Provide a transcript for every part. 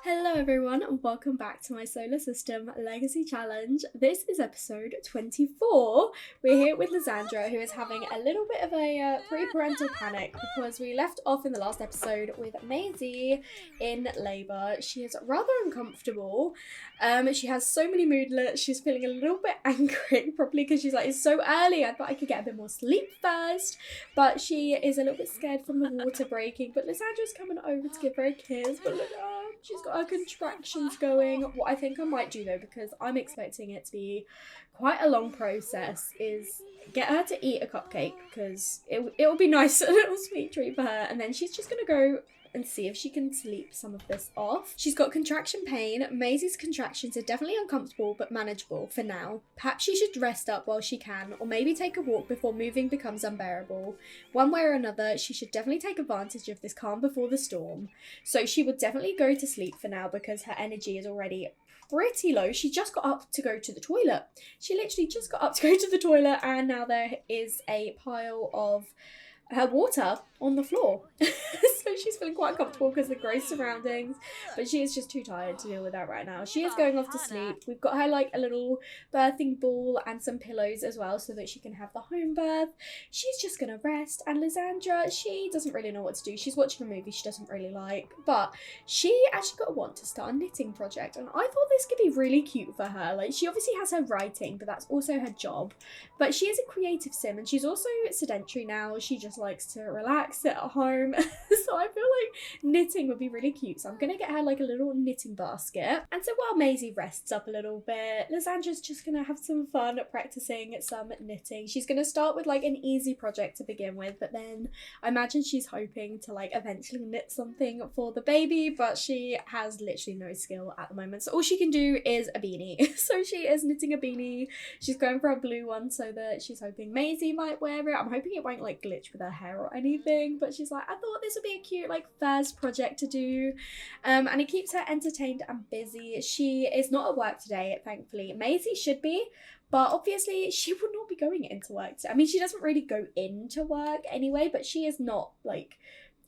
Hello everyone and welcome back to my Solar System Legacy Challenge. This is episode 24. We're here with Lysandra, who is having a little bit of a pre-parental panic because we left off in the last episode with Maisie in labour. She is rather uncomfortable. She has so many moodlets. She's feeling a little bit angry, probably because she's like, it's so early. I thought I could get a bit more sleep first. But she is a little bit scared from the water breaking. But Lysandra's coming over to give her a kiss. But look, she's got her contractions going. What I think I might do though, because I'm expecting it to be quite a long process, is get her to eat a cupcake because it'll be nice, a little sweet treat for her, and then she's just gonna go and see if she can sleep some of this off. She's got contraction pain. Maisie's contractions are definitely uncomfortable but manageable for now. Perhaps she should rest up while she can, or maybe take a walk before moving becomes unbearable. One way or another, she should definitely take advantage of this calm before the storm. So she would definitely go to sleep for now because her energy is already pretty low. She just got up to go to the toilet. She literally just got up to go to the toilet, and now there is a pile of her water on the floor. So she's feeling quite comfortable because of the gross surroundings, but she is just too tired to deal with that right now. She is going off to sleep. We've got her like a little birthing ball and some pillows as well so that she can have the home birth. She's just gonna rest, and Lysandra, she doesn't really know what to do. She's watching a movie she doesn't really like, but she actually got a want to start a knitting project, and I thought this could be really cute for her. Like, she obviously has her writing, but that's also her job, but she is a creative sim, and she's also sedentary now. She just likes to relax, sit at home. So I feel like knitting would be really cute. So I'm gonna get her like a little knitting basket. And so while Maisie rests up a little bit, Lysandra's just gonna have some fun practicing some knitting. She's gonna start with like an easy project to begin with, but then I imagine she's hoping to like eventually knit something for the baby, but she has literally no skill at the moment. So all she can do is a beanie. So she is knitting a beanie. She's going for a blue one so that she's hoping Maisie might wear it. I'm hoping it won't like glitch with her hair or anything, but she's like, I thought this would be a cute like first project to do, and it keeps her entertained and busy. She is not at work today, thankfully. Maisie should be, but obviously she would not be going into work. I mean, she doesn't really go into work anyway, but she is not like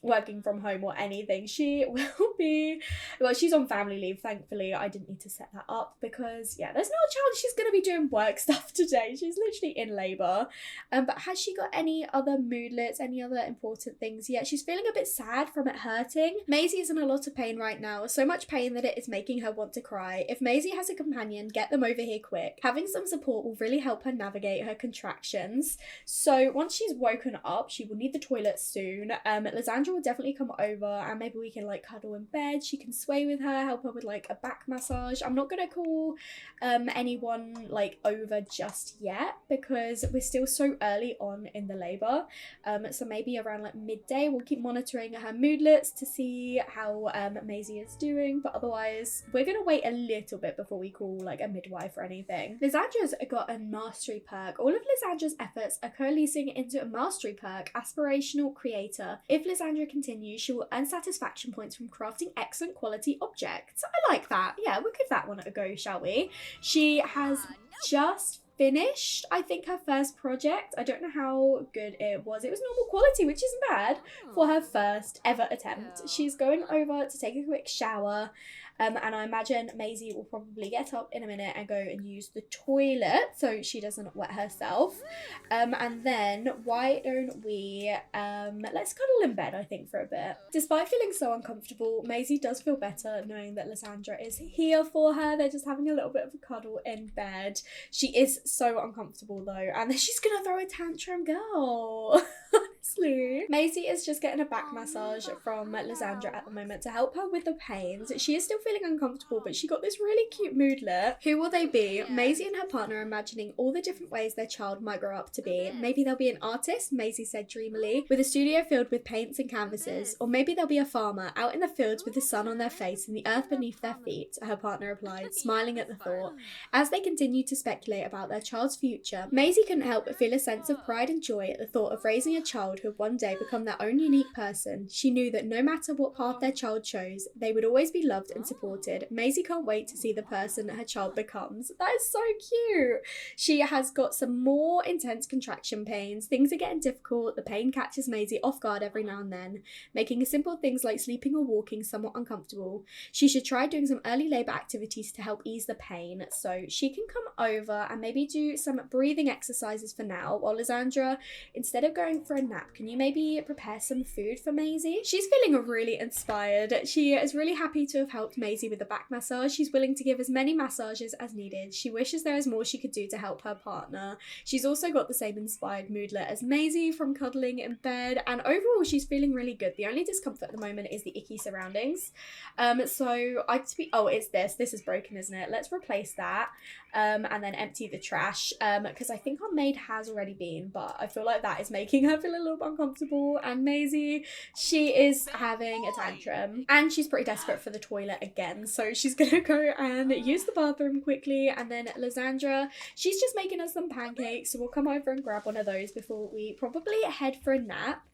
working from home or anything. She will be, well, she's on family leave, thankfully. I didn't need to set that up because yeah, there's no chance she's gonna be doing work stuff today. She's literally in labor. But has she got any other moodlets, any other important things yet? She's feeling a bit sad from it hurting. Maisie is in a lot of pain right now, so much pain that it is making her want to cry. If Maisie has a companion, get them over here quick. Having some support will really help her navigate her contractions. So once she's woken up, she will need the toilet soon. Lysandra will definitely come over and maybe we can like cuddle in bed. She can sway with her, help her with like a back massage. I'm not gonna call anyone like over just yet because we're still so early on in the labor. So maybe around like midday we'll keep monitoring her moodlets to see how Maisie is doing, but otherwise we're gonna wait a little bit before we call like a midwife or anything. Lysandra's got a mastery perk. All of Lysandra's efforts are coalescing into a mastery perk, aspirational creator. If Lysandra continues, she will earn satisfaction points from crafting excellent quality objects. I like that. Yeah, we'll give that one a go, shall we? She has just finished, I think, her first project. I don't know how good it was. It was normal quality, which isn't bad for her first ever attempt. She's going over to take a quick shower. And I imagine Maisie will probably get up in a minute and go and use the toilet so she doesn't wet herself. And then why don't we, let's cuddle in bed, I think, for a bit. Despite feeling so uncomfortable, Maisie does feel better knowing that Lysandra is here for her. They're just having a little bit of a cuddle in bed. She is so uncomfortable though, and then she's gonna throw a tantrum, girl. Honestly. Maisie is just getting a back massage from Lysandra at the moment to help her with the pains. She is still feeling uncomfortable, but she got this really cute moodlet. Who will they be? Maisie and her partner are imagining all the different ways their child might grow up to be. Maybe they'll be an artist, Maisie said dreamily, with a studio filled with paints and canvases. Or maybe they'll be a farmer, out in the fields with the sun on their face and the earth beneath their feet, her partner replied, smiling at the thought. As they continued to speculate about their child's future, Maisie couldn't help but feel a sense of pride and joy at the thought of raising a child child who would one day become their own unique person. She knew that no matter what path their child chose, they would always be loved and supported. Maisie can't wait to see the person her child becomes. That is so cute. She has got some more intense contraction pains. Things are getting difficult. The pain catches Maisie off guard every now and then, making simple things like sleeping or walking somewhat uncomfortable. She should try doing some early labour activities to help ease the pain. So she can come over and maybe do some breathing exercises for now, while Lysandra, instead of going for a nap, can you maybe prepare some food for Maisie? She's feeling really inspired. She is really happy to have helped Maisie with the back massage. She's willing to give as many massages as needed. She wishes there is more she could do to help her partner. She's also got the same inspired moodlet as Maisie from cuddling in bed, and overall she's feeling really good. The only discomfort at the moment is the icky surroundings. It's this is broken, isn't it? Let's replace that. And then empty the trash, because I think our maid has already been, but I feel like that is making her feel a little bit uncomfortable. And Maisie, she is having a tantrum and she's pretty desperate for the toilet again, so she's gonna go and use the bathroom quickly. And then Lysandra, she's just making us some pancakes, so we'll come over and grab one of those before we probably head for a nap.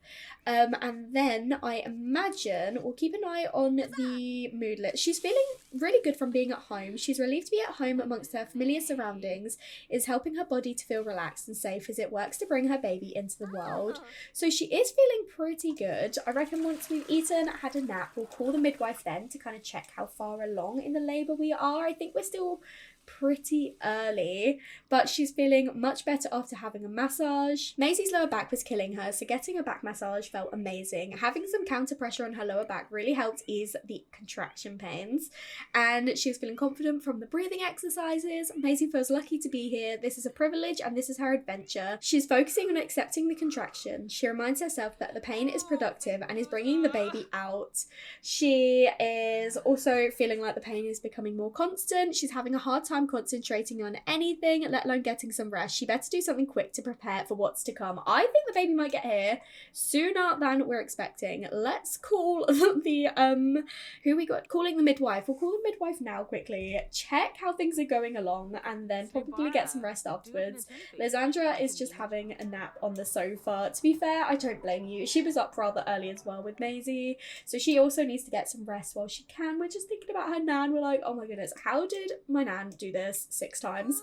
And then I imagine we'll keep an eye on the moodlet. She's feeling really good from being at home. She's relieved to be at home amongst her familiar surroundings, is helping her body to feel relaxed and safe as it works to bring her baby into the world. So she is feeling pretty good. I reckon once we've eaten, had a nap, we'll call the midwife then to kind of check how far along in the labour we are. I think we're still pretty early, but she's feeling much better after having a massage. Maisie's lower back was killing her, so getting a back massage felt amazing. Having some counter pressure on her lower back really helped ease the contraction pains, and she's feeling confident from the breathing exercises. Maisie feels lucky to be here. This is a privilege and this is her adventure. She's focusing on accepting the contraction. She reminds herself that the pain is productive and is bringing the baby out. She is also feeling like the pain is becoming more constant. She's having a hard time concentrating on anything, let alone getting some rest. She better do something quick to prepare for what's to come. I think the baby might get here sooner than we're expecting. Let's call the who we got calling the midwife. We'll call the midwife now quickly, check how things are going along, and then probably get some rest afterwards. Lysandra is just having a nap on the sofa. To be fair, I don't blame you. She was up rather early as well with Maisie, so she also needs to get some rest while she can. We're just thinking about her nan. We're like, oh my goodness, how did my nan do this 6 times?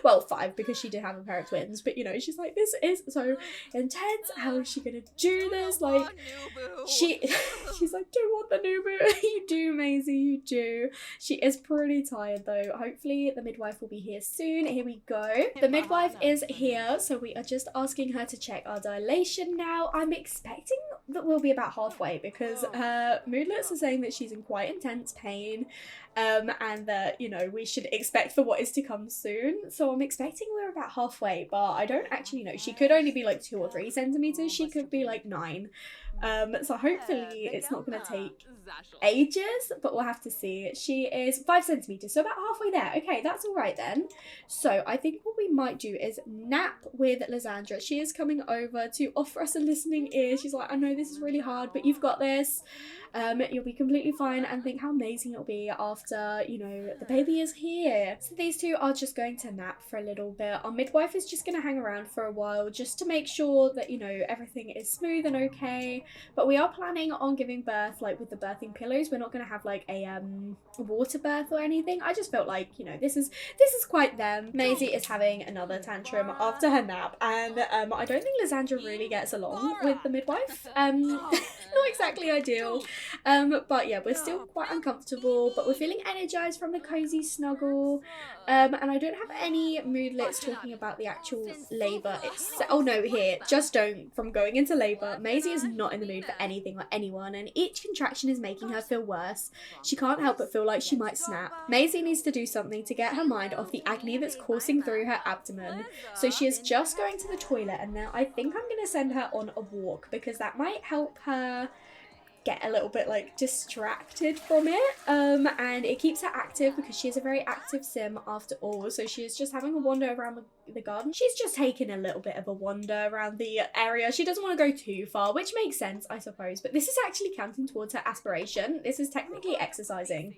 Well, 5, because she did have a pair of twins, but you know, she's like, this is so intense. How is she gonna do this? Like, she's like, do you want the new boo? You do, Maisie, you do. She is pretty tired though. Hopefully the midwife will be here soon. Here we go. The midwife is here, so we are just asking her to check our dilation now. I'm expecting that we'll be about halfway, because her moodlets are saying that she's in quite intense pain, and that, you know, we should expect for what is to come soon. So I'm expecting we're about halfway, but I don't actually know. She could only be like 2 or 3 centimeters. She could be like 9. So hopefully it's not going to take ages, but we'll have to see. She is 5 centimeters, so about halfway there. Okay, that's all right then. So I think what we might do is nap with Lysandra. She is coming over to offer us a listening ear. She's like, I know this is really hard, but you've got this. You'll be completely fine, and think how amazing it'll be after, you know, the baby is here. So these two are just going to nap for a little bit. Our midwife is just going to hang around for a while just to make sure that, you know, everything is smooth and okay. But we are planning on giving birth, like, with the birthing pillows. We're not going to have like a water birth or anything. I just felt like, you know, this is quite them. Maisie is having another tantrum after her nap, and I don't think Lysandra really gets along with the midwife. Not exactly ideal. But yeah, we're still quite uncomfortable, but we're feeling energized from the cozy snuggle. And I don't have any moodlets talking about the actual labour. Oh no, here, just don't. From going into labour, Maisie is not in the mood for anything or anyone, and each contraction is making her feel worse. She can't help but feel like she might snap. Maisie needs to do something to get her mind off the agony that's coursing through her abdomen. So she is just going to the toilet, and now I think I'm going to send her on a walk, because that might help her get a little bit like distracted from it, and it keeps her active, because she is a very active sim after all. So she is just having a wander around the garden. She's just taking a little bit of a wander around the area. She doesn't want to go too far, which makes sense, I suppose, but this is actually counting towards her aspiration. This is technically exercising.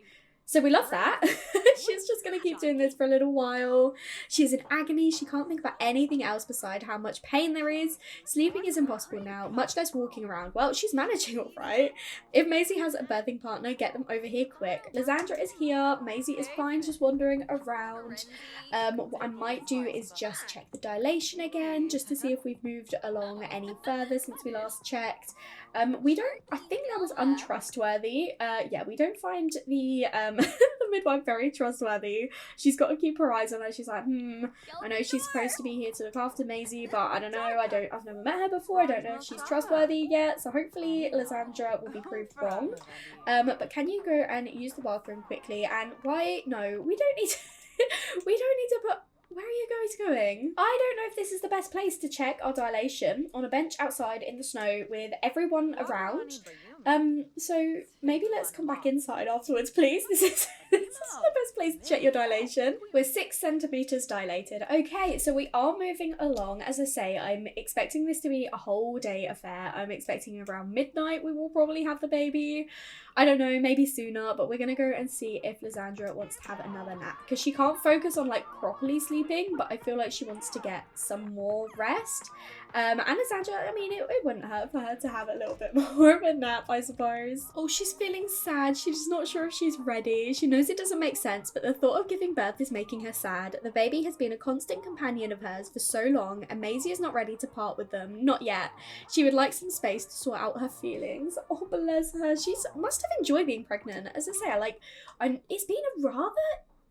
So we love that. She's just going to keep doing this for a little while. She's in agony. She can't think about anything else beside how much pain there is. Sleeping is impossible now, much less walking around. Well, she's managing all right. If Maisie has a birthing partner, get them over here quick. Lysandra is here. Maisie is fine, just wandering around. What I might do is just check the dilation again, just to see if we've moved along any further since we last checked. We don't, I think that was untrustworthy. Yeah, we don't find the the midwife very trustworthy. She's got to keep her eyes on her. She's like, I know she's supposed to be here to look after Maisie, but I don't know. I've never met her before. I don't know if she's trustworthy yet. So hopefully Lysandra will be proved wrong. But can you go and use the bathroom quickly? And why? No, we don't need to. We don't need to put. Where are you guys going? I don't know if this is the best place to check our dilation on a bench outside in the snow with everyone around. So maybe let's come back inside afterwards, please. This is the best place to check your dilation. We're 6 centimeters dilated. Okay, so we are moving along. As I say, I'm expecting this to be a whole day affair. I'm expecting around midnight we will probably have the baby. I don't know, maybe sooner, but we're gonna go and see if Lysandra wants to have another nap because she can't focus on like properly sleeping, but I feel like she wants to get some more rest. And Lysandra, I mean, it wouldn't hurt for her to have a little bit more of a nap, I suppose. Oh, she's feeling sad. She's not sure if she's ready. She knows it doesn't make sense, but the thought of giving birth is making her sad. The baby has been a constant companion of hers for so long, and Maisie is not ready to part with them. Not yet. She would like some space to sort out her feelings. Oh, bless her. She must have enjoyed being pregnant. As I say, it's been a rather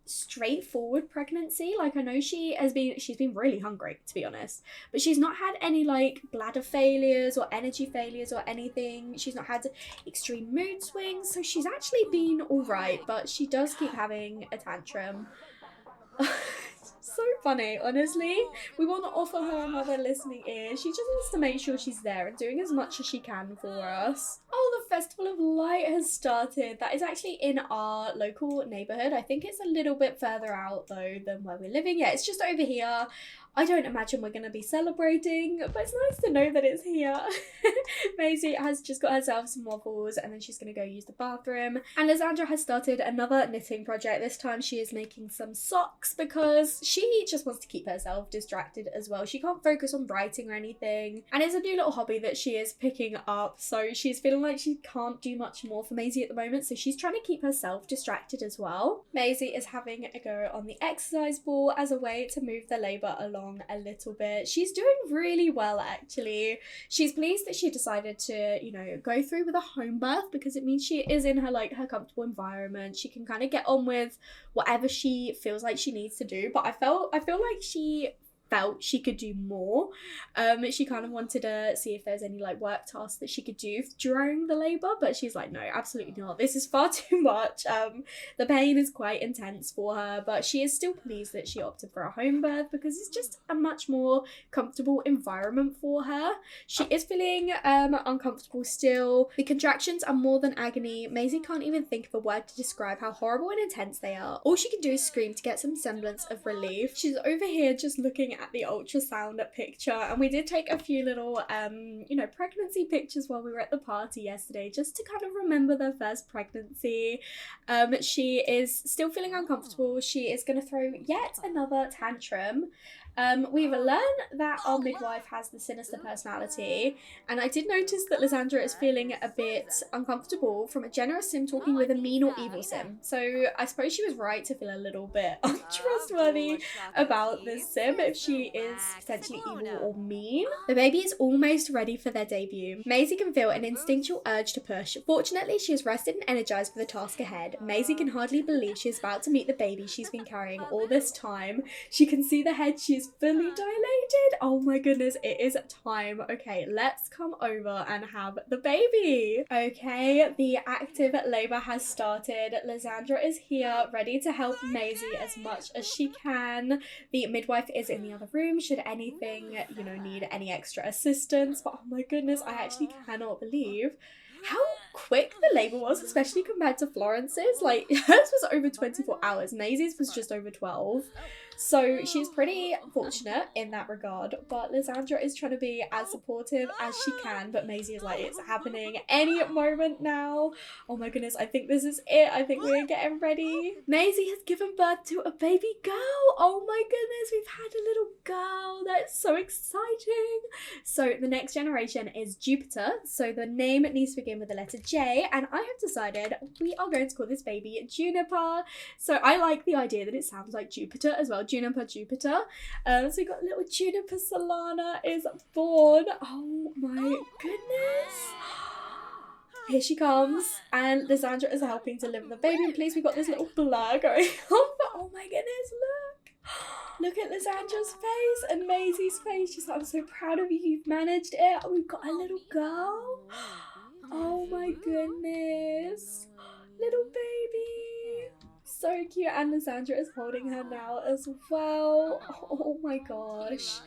straightforward pregnancy. Like, I know she's been really hungry, to be honest, but she's not had any like bladder failures or energy failures or anything. She's not had extreme mood swings, so she's actually been all right, but she does keep having a tantrum. So funny, honestly. We want to offer her another listening ear. She just wants to make sure she's there and doing as much as she can for us. Oh, the Festival of Light has started. That is actually in our local neighbourhood. I think it's a little bit further out though than where we're living. Yeah, it's just over here. I don't imagine we're going to be celebrating, but it's nice to know that it's here. Maisie has just got herself some waffles and then she's going to go use the bathroom. And Lysandra has started another knitting project. This time she is making some socks because she just wants to keep herself distracted as well. She can't focus on writing or anything. And it's a new little hobby that she is picking up. So she's feeling like she can't do much more for Maisie at the moment. So she's trying to keep herself distracted as well. Maisie is having a go on the exercise ball as a way to move the labour along a little bit. She's doing really well, actually. She's pleased that she decided to, you know, go through with a home birth because it means she is in her comfortable environment. She can kind of get on with whatever she feels like she needs to do. But I feel like she felt she could do more. She kind of wanted to see if there's any like work tasks that she could do during the labour, but she's like, no, absolutely not. This is far too much. The pain is quite intense for her, but she is still pleased that she opted for a home birth because it's just a much more comfortable environment for her. She is feeling uncomfortable still. The contractions are more than agony. Maisie can't even think of a word to describe how horrible and intense they are. All she can do is scream to get some semblance of relief. She's over here just looking at the ultrasound picture, and we did take a few little pregnancy pictures while we were at the party yesterday just to kind of remember their first pregnancy. She is still feeling uncomfortable. She is going to throw yet another tantrum. We've learned that our midwife has the sinister personality, and I did notice that Lysandra is feeling a bit uncomfortable from a generous sim talking with a mean or evil sim. So I suppose she was right to feel a little bit untrustworthy about this sim if she is potentially evil or mean. The baby is almost ready for their debut. Maisie can feel an instinctual urge to push. Fortunately, she is rested and energized for the task ahead. Maisie can hardly believe she is about to meet the baby she's been carrying all this time. She can see the head she is fully dilated. Oh my goodness, it is time. Okay, let's come over and have the baby. Okay, the active labour has started. Lysandra is here, ready to help Maisie as much as she can. The midwife is in the other room should anything, need any extra assistance. But oh my goodness, I actually cannot believe how quick the labour was, especially compared to Florence's. Like, hers was over 24 hours. Maisie's was just over 12. So she's pretty fortunate in that regard, but Lysandra is trying to be as supportive as she can, but Maisie is like, it's happening any moment now. Oh my goodness, I think this is it. I think we're getting ready. Maisie has given birth to a baby girl. Oh my goodness, we've had a little girl. That's so exciting. So the next generation is Jupiter. So the name needs to begin with the letter J, and I have decided we are going to call this baby Juniper. So I like the idea that it sounds like Jupiter as well. Juniper. So we got little Juniper Solana is born. Oh my goodness. Here she comes, and Lysandra is helping to deliver the baby in place. We've got this little blur going on, but oh my goodness, look at Lysandra's face and Maisie's face. She's like, I'm so proud of you, you've managed it. We've got a little girl. Oh my goodness, little baby. So cute, and Lysandra is holding her now as well. Oh my gosh.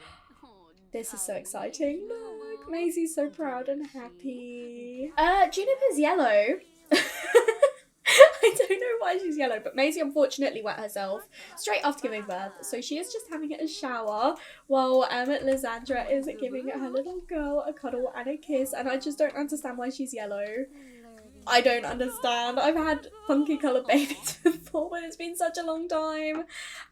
This is so exciting. Look, Maisie's so proud and happy. Juniper's yellow. I don't know why she's yellow, but Maisie unfortunately wet herself straight after giving birth. So she is just having a shower while Lysandra is giving her little girl a cuddle and a kiss. And I just don't understand why she's yellow. I don't understand. I've had funky coloured babies before, but it's been such a long time.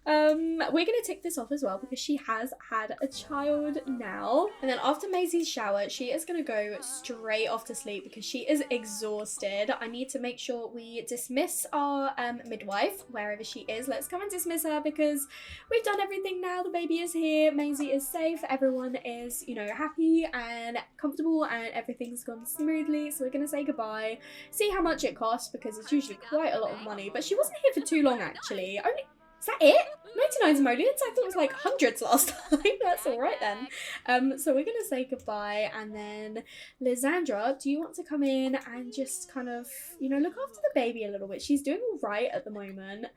We're going to tick this off as well because she has had a child now. And then after Maisie's shower, she is going to go straight off to sleep because she is exhausted. I need to make sure we dismiss our midwife, wherever she is. Let's come and dismiss her because we've done everything now. The baby is here. Maisie is safe. Everyone is, you know, happy and comfortable and everything's gone smoothly. So we're going to say goodbye. See how much it costs because it's usually quite a lot of money, but she wasn't here for too long actually. Is that it? 99 simoleons? I thought it was like hundreds last time. That's all right then. So we're gonna say goodbye, and then Lysandra, do you want to come in and just kind of, you know, look after the baby a little bit? She's doing all right at the moment.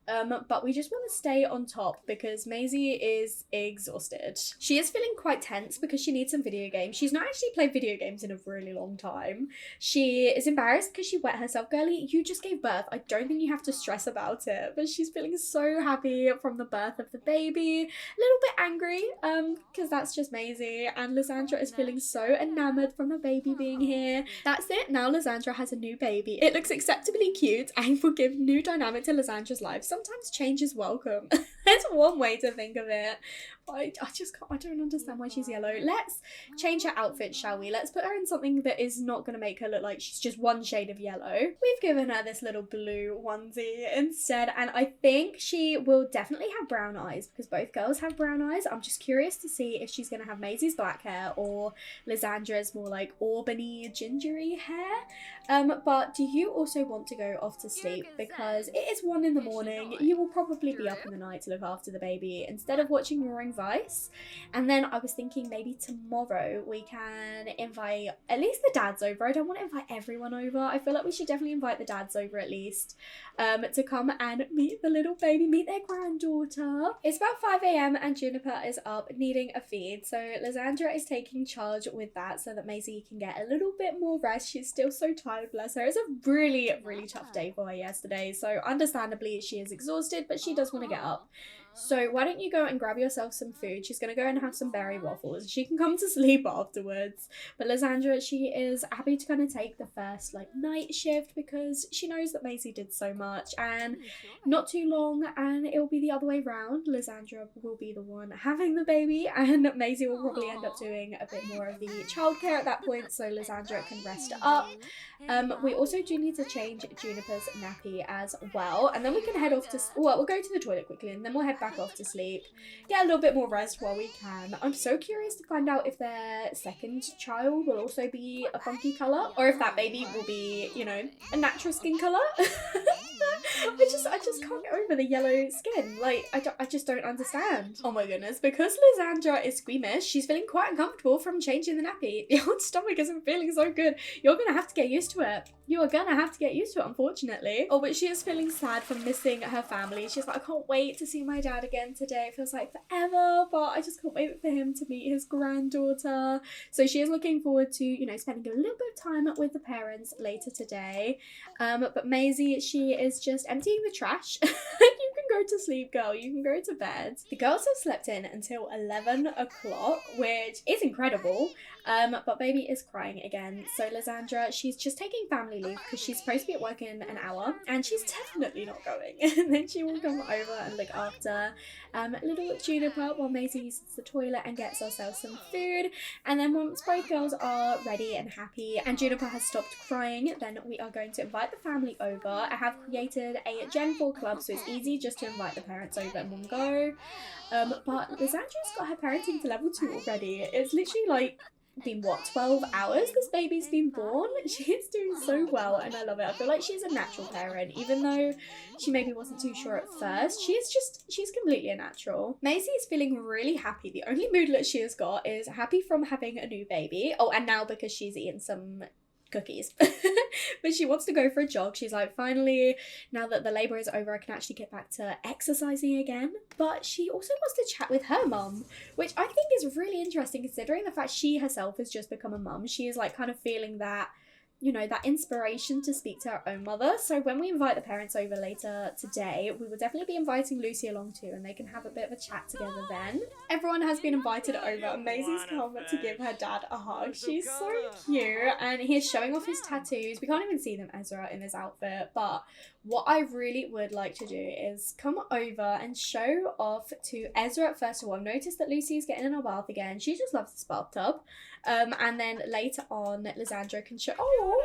But we just want to stay on top because Maisie is exhausted. She is feeling quite tense because she needs some video games. She's not actually played video games in a really long time. She is embarrassed because she wet herself. Girlie, you just gave birth. I don't think you have to stress about it, but she's feeling so happy from the birth of the baby. A little bit angry, because that's just Maisie, and Lysandra is feeling so enamored from the baby being here. That's it. Now Lysandra has a new baby. It looks acceptably cute and will give new dynamic to Lysandra's life. Sometimes change is welcome. That's one way to think of it. I just can't, I don't understand why she's yellow. Let's change her outfit, shall we? Let's put her in something that is not going to make her look like she's just one shade of yellow. We've given her this little blue onesie instead, and I think she will definitely have brown eyes because both girls have brown eyes. I'm just curious to see if she's going to have Maisie's black hair or Lysandra's more like aubany gingery hair. But do you also want to go off to sleep? Because it is 1 in the morning. You will probably be up in the night to look after the baby instead of watching Roaring Vice. And then I was thinking maybe tomorrow we can invite at least the dads over. I don't want to invite everyone over. I feel like we should definitely invite the dads over at least, to come and meet the little baby, meet their granddaughter. It's about 5 a.m. and Juniper is up needing a feed, so Lysandra is taking charge with that so that Maisie can get a little bit more rest. She's still so tired, bless her. It's a really tough day for her yesterday, so understandably she is exhausted, but she does want to get up. So why don't you go and grab yourself some food? She's going to go and have some berry waffles. She can come to sleep afterwards. But Lysandra, she is happy to kind of take the first like night shift because she knows that Maisie did so much, and not too long and it will be the other way round. Lysandra will be the one having the baby and Maisie will probably end up doing a bit more of the childcare at that point so Lysandra can rest up. We also do need to change Juniper's nappy as well, and then we can head off to, well, we'll go to the toilet quickly and then we'll head back off to sleep, get a little bit more rest while we can. I'm so curious to find out if their second child will also be a funky colour or if that baby will be, you know, a natural skin colour. I just can't get over the yellow skin. Like, I just don't understand. Oh my goodness, because Lysandra is squeamish, she's feeling quite uncomfortable from changing the nappy. The old stomach isn't feeling so good. You're gonna have to get used to it. You are gonna have to get used to it, unfortunately. Oh, but she is feeling sad from missing her family. She's like, I can't wait to see my dad again today. It feels like forever, but I just can't wait for him to meet his granddaughter. So she is looking forward to, you know, spending a little bit of time with the parents later today. But Maisie, she is just emptying the trash. You can go to sleep, girl. You can go to bed. The girls have slept in until 11 o'clock, which is incredible. But baby is crying again. So Lysandra, she's just taking family leave because she's supposed to be at work in an hour, and she's definitely not going. And then she will come over and look after little Juniper while Maisie uses the toilet and gets herself some food. And then once both girls are ready and happy and Juniper has stopped crying, then we are going to invite the family over. I have created a Gen 4 club, so it's easy just to invite the parents over in one go. But Lysandra's got her parenting to level 2 already. It's literally like been 12 hours this baby's been born. She's doing so well and I love it. I feel like she's a natural parent, even though she maybe wasn't too sure at first. She's completely a natural. Maisie is feeling really happy. The only moodlet she has got is happy from having a new baby. Oh, and now because she's eaten some cookies. But she wants to go for a jog. She's like, finally, now that the labour is over, I can actually get back to exercising again. But she also wants to chat with her mum, which I think is really interesting considering the fact she herself has just become a mum. She is like kind of feeling that, you know, that inspiration to speak to her own mother. So when we invite the parents over later today, we will definitely be inviting Lucy along too, and they can have a bit of a chat together then. Everyone has been invited over, and Maisie's come to give her dad a hug. She's so cute, and he's showing off his tattoos. We can't even see them, Ezra, in this outfit, but what I really would like to do is come over and show off to Ezra first of all. I've noticed that Lucy's getting in her bath again. She just loves this bathtub. And then later on, Lysandra can show... Oh,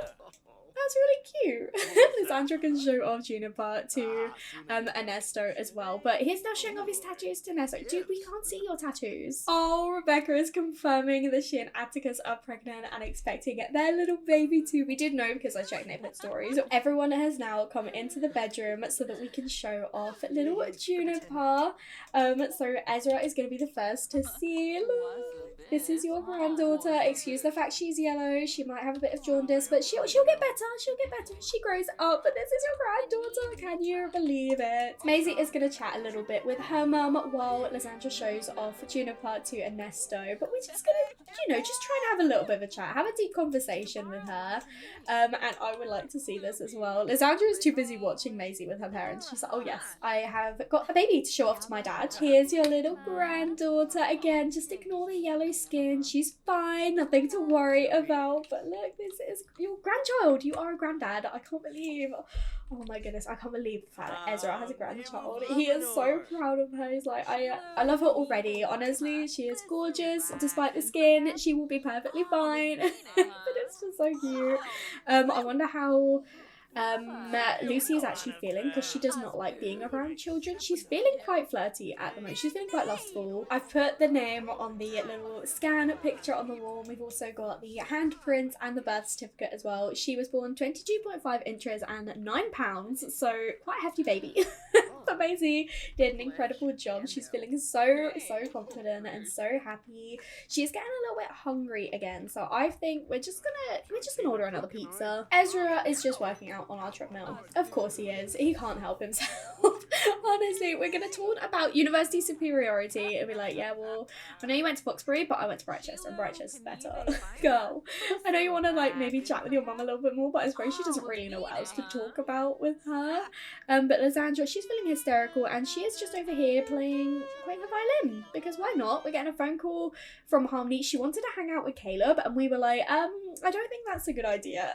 that's really cute. Lysandra can show off Juniper to Ernesto as well. But he's now showing off his tattoos to Ernesto. Dude, we can't see your tattoos. Oh, Rebecca is confirming that she and Atticus are pregnant and expecting their little baby too. We did know because I checked Neighborhood Stories. Everyone has now come into the bedroom so that we can show off little Juniper. So Ezra is going to be the first to see. Look, this is your granddaughter. Excuse the fact she's yellow. She might have a bit of jaundice, but she'll get better. She'll get better as she grows up. But this is your granddaughter. Can you believe it? Maisie is going to chat a little bit with her mum while Lysandra shows off Juniper to Ernesto. But we're just going to, you know, just try and have a little bit of a chat. Have a deep conversation with her. And I would like to see this as well. Lysandra is too busy watching Maisie with her parents. She's like, oh yes, I have got a baby to show off to my dad. Here's your little granddaughter. Again, just ignore the yellow skin. She's fine. Nothing to worry about. But look, this is your grandchild. You are a granddad. I can't believe... Oh my goodness, I can't believe the fact that Ezra has a grandchild. He is so proud of her. He's like, I love her already. Honestly, she is gorgeous. Despite the skin, she will be perfectly fine. But it's just so cute. I wonder how Lucy is actually feeling, because she does not like being around children. She's feeling quite flirty at the moment. She's feeling quite lustful. I've put the name on the little scan picture on the wall. We've also got the handprint and the birth certificate as well. She was born 22.5 inches and 9 pounds, so quite a hefty baby. But Maisie did an incredible job. She's feeling so confident and so happy. She's getting a little bit hungry again, so I think we're just gonna order another pizza. Ezra is just working out on our treadmill. Of course he is. He can't help himself. Honestly, we're gonna talk about university superiority and be like, yeah, well, I know you went to Foxbury, but I went to Brightchester, and Brightchester's better. Girl, I know you want to like maybe chat with your mum a little bit more, but I suppose she doesn't really know what else to talk about with her. But Lysandra, she's feeling hysterical, and she is just over here playing the violin, because why not? We're getting a phone call from Harmony. She wanted to hang out with Caleb, and we were like, I don't think that's a good idea.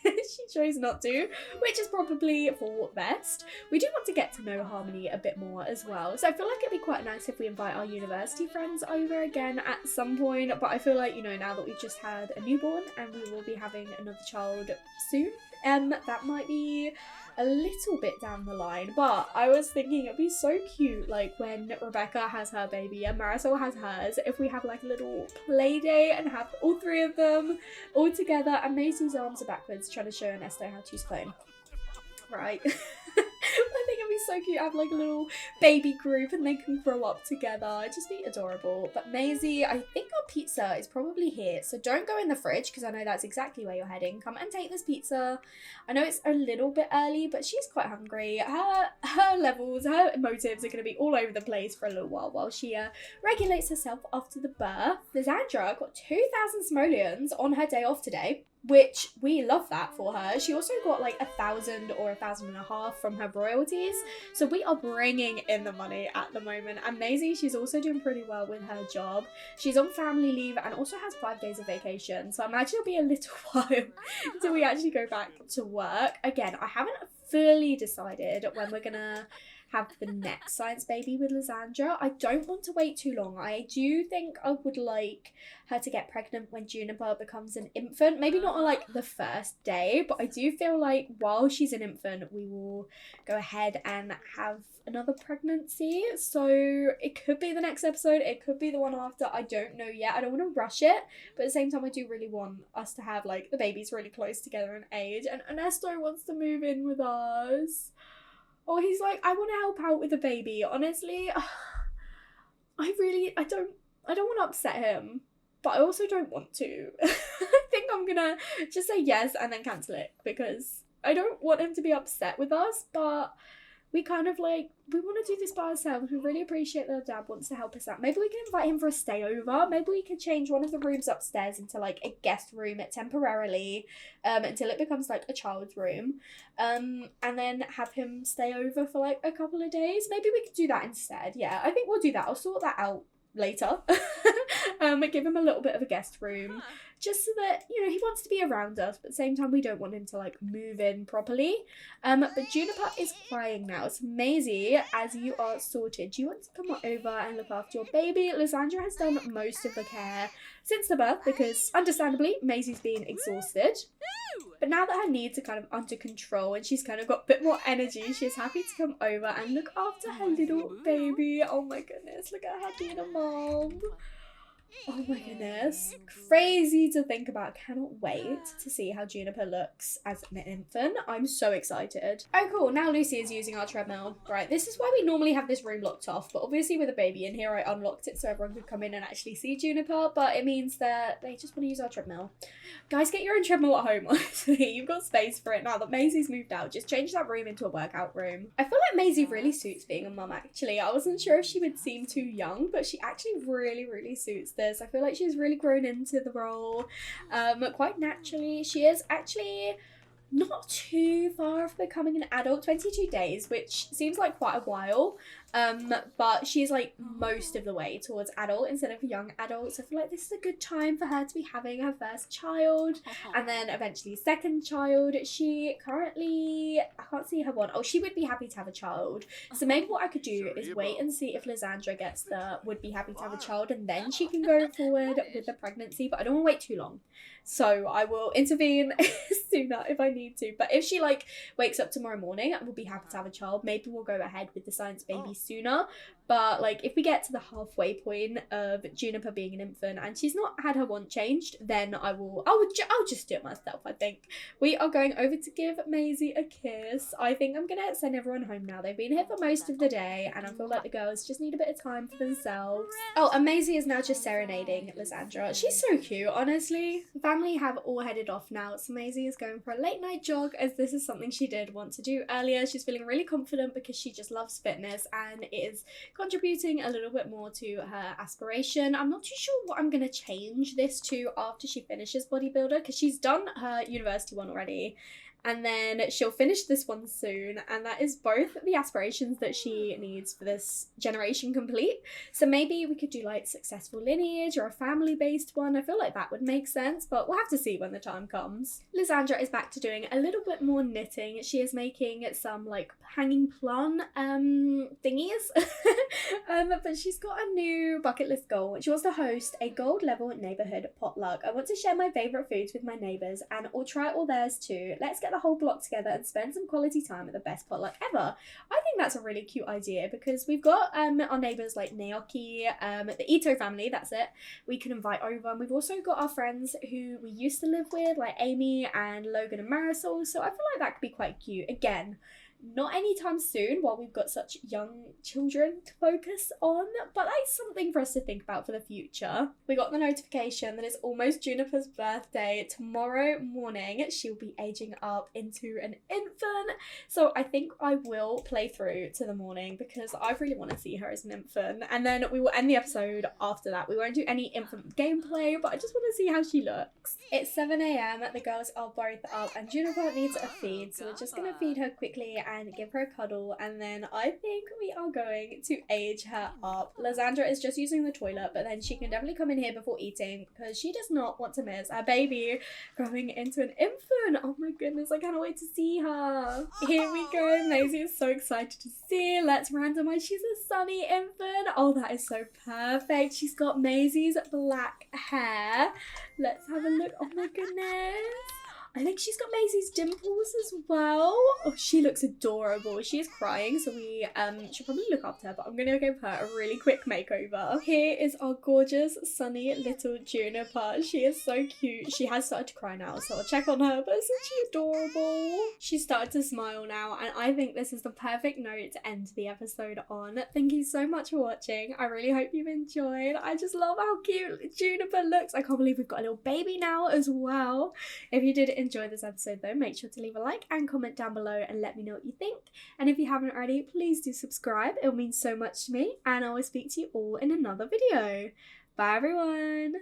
She chose not to, which is probably for the best. We do want to get to know Harmony a bit more as well, so I feel like it'd be quite nice if we invite our university friends over again at some point. But I feel like, you know, now that we've just had a newborn and we will be having another child soon, that might be a little bit down the line. But I was thinking it'd be so cute, like when Rebecca has her baby and Marisol has hers, if we have like a little play day and have all three of them all together, and Maisie's arms are backwards trying to show Ernesto how to use phone. Right. I think it'd be so cute. Have like a little baby group and they can grow up together. It'd just be adorable. But Maisie, I think our pizza is probably here. So don't go in the fridge, because I know that's exactly where you're heading. Come and take this pizza. I know it's a little bit early, but she's quite hungry. Her levels, her motives are going to be all over the place for a little while she regulates herself after the birth. Lysandra got 2,000 simoleons on her day off today. which we love that for her. She also got like 1,000 or 1,500 from her royalties, so we are bringing in the money at the moment. And Maisie, she's also doing pretty well with her job. She's on family leave and also has 5 days of vacation, so I imagine it'll be a little while until we actually go back to work. Again, I haven't fully decided when we're gonna have the next science baby with Lysandra. I don't want to wait too long. I do think I would like her to get pregnant when Juniper becomes an infant. Maybe not on like the first day, but I do feel like while she's an infant, we will go ahead and have another pregnancy. So it could be the next episode, it could be the one after. I don't know yet. I don't want to rush it, but at the same time, I do really want us to have like the babies really close together in age. And Ernesto wants to move in with us. Oh, he's like, I want to help out with the baby. Honestly, I don't want to upset him, but I also don't want to. I think I'm gonna just say yes and then cancel it because I don't want him to be upset with us, but we kind of like, we want to do this by ourselves. We really appreciate that our dad wants to help us out. Maybe we can invite him for a stay over. Maybe we could change one of the rooms upstairs into like a guest room temporarily until it becomes like a child's room. And then have him stay over for like a couple of days. Maybe we could do that instead. Yeah, I think we'll do that. I'll sort that out later. Give him a little bit of a guest room just so that, you know, he wants to be around us, but at the same time we don't want him to like move in properly. But Juniper is crying now, so Maisie, as you are sorted, do you want to come over and look after your baby? Lysandra has done most of the care since the birth because understandably Maisie's been exhausted, but now that her needs are kind of under control and she's kind of got a bit more energy, she's happy to come over and look after her little baby. Oh my goodness, look at her being a mom. Oh my goodness. Crazy to think about. Cannot wait to see how Juniper looks as an infant. I'm so excited. Oh cool, now Lucy is using our treadmill. Right, this is why we normally have this room locked off, but obviously with a baby in here I unlocked it so everyone could come in and actually see Juniper, but it means that they just want to use our treadmill. Guys, get your own treadmill at home, honestly. You've got space for it now that Maisie's moved out. Just change that room into a workout room. I feel like Maisie really suits being a mum actually. I wasn't sure if she would seem too young, but she actually really suits this. I feel like she's really grown into the role quite naturally. She is actually not too far off becoming an adult, 22 days, which seems like quite a while, but she's like most of the way towards adult instead of young adult, so I feel like this is a good time for her to be having her first child and then eventually second child. She currently, I can't see her one. Oh, she would be happy to have a child, so maybe what I could do is wait and see if Lysandra gets the would be happy to have a child and then she can go forward with the pregnancy, but I don't want to wait too long, so I will intervene sooner if I need to. But if she like wakes up tomorrow morning and will be happy to have a child, maybe we'll go ahead with the science baby sooner. But like if we get to the halfway point of Juniper being an infant and she's not had her want changed, then I'll just do it myself. I think we are going over to give Maisie a kiss. I think I'm gonna send everyone home now. They've been here for most of the day and I feel like the girls just need a bit of time for themselves. Oh, and Maisie is now just serenading Lysandra. She's so cute, honestly. The family have all headed off now, so Maisie is going for a late night jog as this is something she did want to do earlier. She's feeling really confident because she just loves fitness and it is contributing a little bit more to her aspiration. I'm not too sure what I'm going to change this to after she finishes bodybuilder because she's done her university one already. And then she'll finish this one soon, and that is both the aspirations that she needs for this generation complete. So maybe we could do like successful lineage or a family-based one. I feel like that would make sense, but we'll have to see when the time comes. Lysandra is back to doing a little bit more knitting. She is making some like hanging plant thingies, but she's got a new bucket list goal. She wants to host a gold level neighborhood potluck. I want to share my favorite foods with my neighbors and all try all theirs too. Let's get the whole block together and spend some quality time at the best potluck ever. I think that's a really cute idea because we've got our neighbours like Naoki, the Ito family, that's it, we can invite over, and we've also got our friends who we used to live with like Amy and Logan and Marisol, so I feel like that could be quite cute. Again, Not anytime soon while we've got such young children to focus on, but that's something for us to think about for the future. We got the notification that it's almost Juniper's birthday. Tomorrow morning she'll be aging up into an infant, so I think I will play through to the morning because I really want to see her as an infant, and then we will end the episode after that. We won't do any infant gameplay, but I just want to see how she looks. It's 7 a.m, the girls are both up and Juniper needs a feed, so we're just gonna feed her quickly and give her a cuddle, and then I think we are going to age her up. Lysandra is just using the toilet, but then she can definitely come in here before eating because she does not want to miss her baby growing into an infant. Oh my goodness, I cannot wait to see her. Here we go. Maisie is so excited to see. Let's randomize. She's a Sunny infant. Oh, that is so perfect. She's got Maisie's black hair. Let's have a look. Oh my goodness. I think she's got Maisie's dimples as well. Oh, she looks adorable. She is crying, so we should probably look after her, but I'm going to give her a really quick makeover. Here is our gorgeous, sunny little Juniper. She is so cute. She has started to cry now, so I'll check on her, but isn't she adorable? She started to smile now, and I think this is the perfect note to end the episode on. Thank you so much for watching. I really hope you've enjoyed. I just love how cute Juniper looks. I can't believe we've got a little baby now as well. If you did enjoy this episode though, make sure to leave a like and comment down below and let me know what you think. And if you haven't already, please do subscribe. It will mean so much to me, and I will speak to you all in another video. Bye everyone.